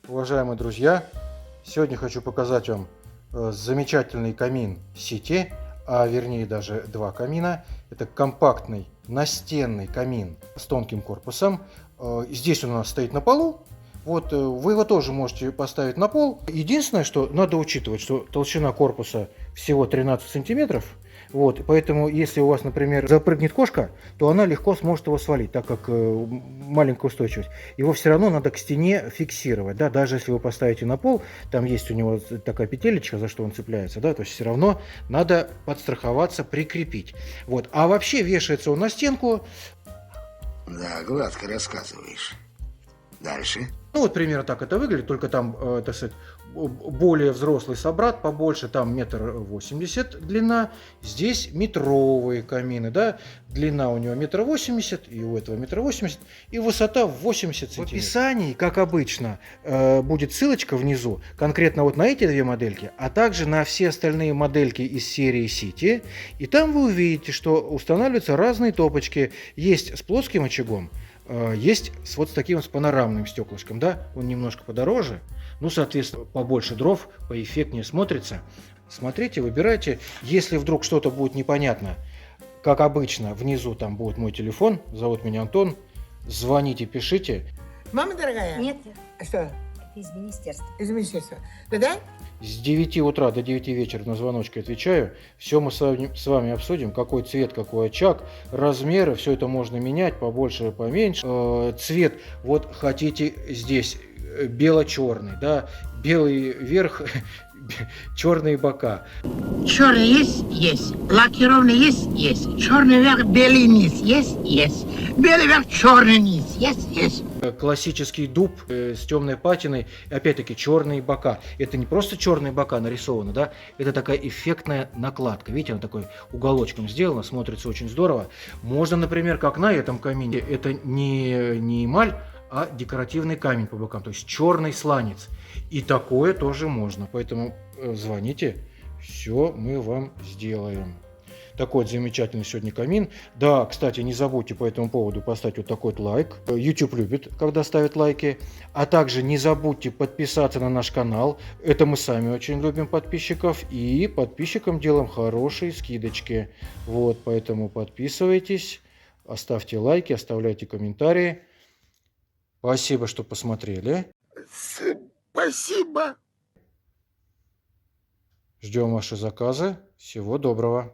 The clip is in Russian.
Уважаемые друзья, сегодня хочу показать вам замечательный камин Сити, а вернее даже два камина. Это компактный настенный камин с тонким корпусом. Здесь он у нас стоит на полу. Вот вы его тоже можете поставить на пол. Единственное, что надо учитывать, что толщина корпуса всего 13 сантиметров. Вот, поэтому, если у вас, например, запрыгнет кошка, то она легко сможет его свалить, так как маленькая устойчивость. Его все равно надо к стене фиксировать, да, даже если вы поставите на пол, там есть у него такая петелечка, за что он цепляется, да, то есть все равно надо подстраховаться, прикрепить. Вот, а вообще вешается он на стенку. Да, гладко рассказываешь. Дальше. Ну вот примерно так это выглядит, только там, так сказать, более взрослый собрат, побольше, там 1,80 м длина, здесь метровые камины, да, длина у него 1,80 м, и у этого 1,80 м, и высота 80 сантиметров. В описании, как обычно, будет ссылочка внизу, конкретно вот на эти две модельки, а также на все остальные модельки из серии City, и там вы увидите, что устанавливаются разные топочки, есть с плоским очагом, есть вот с таким с панорамным стеклышком, да, он немножко подороже, ну, соответственно, побольше дров, поэффектнее смотрится. Смотрите, выбирайте. Если вдруг что-то будет непонятно, как обычно, внизу там будет мой телефон, зовут меня Антон, звоните, пишите. Мама дорогая? Нет, Что? это из министерства. Из министерства. Да-да? С 9 утра до 9 вечера на звоночки отвечаю. Все мы с вами обсудим, какой цвет, какой очаг, размеры, все это можно менять, побольше, поменьше. Цвет, вот хотите здесь бело-черный, да, белый верх, черные бока. Черный есть? Есть. Лакированный есть? Есть. Черный верх, белый низ есть? Есть. Белый верх, черный низ есть? Есть. Классический дуб с темной патиной, опять-таки черные бока. Это не просто черные бока нарисованы, да, это такая эффектная накладка. Видите, она такой уголочком сделана, смотрится очень здорово. Можно, например, как на этом камине, это не эмаль, а декоративный камень по бокам, то есть черный сланец. И такое тоже можно, поэтому звоните, все мы вам сделаем. Такой вот замечательный сегодня камин. Да, кстати, не забудьте по этому поводу поставить вот такой вот лайк. YouTube любит, когда ставят лайки. А также не забудьте подписаться на наш канал. Это мы сами очень любим подписчиков. И подписчикам делаем хорошие скидочки. Вот, поэтому подписывайтесь, оставьте лайки, оставляйте комментарии. Спасибо, что посмотрели. Спасибо. Ждем ваши заказы. Всего доброго.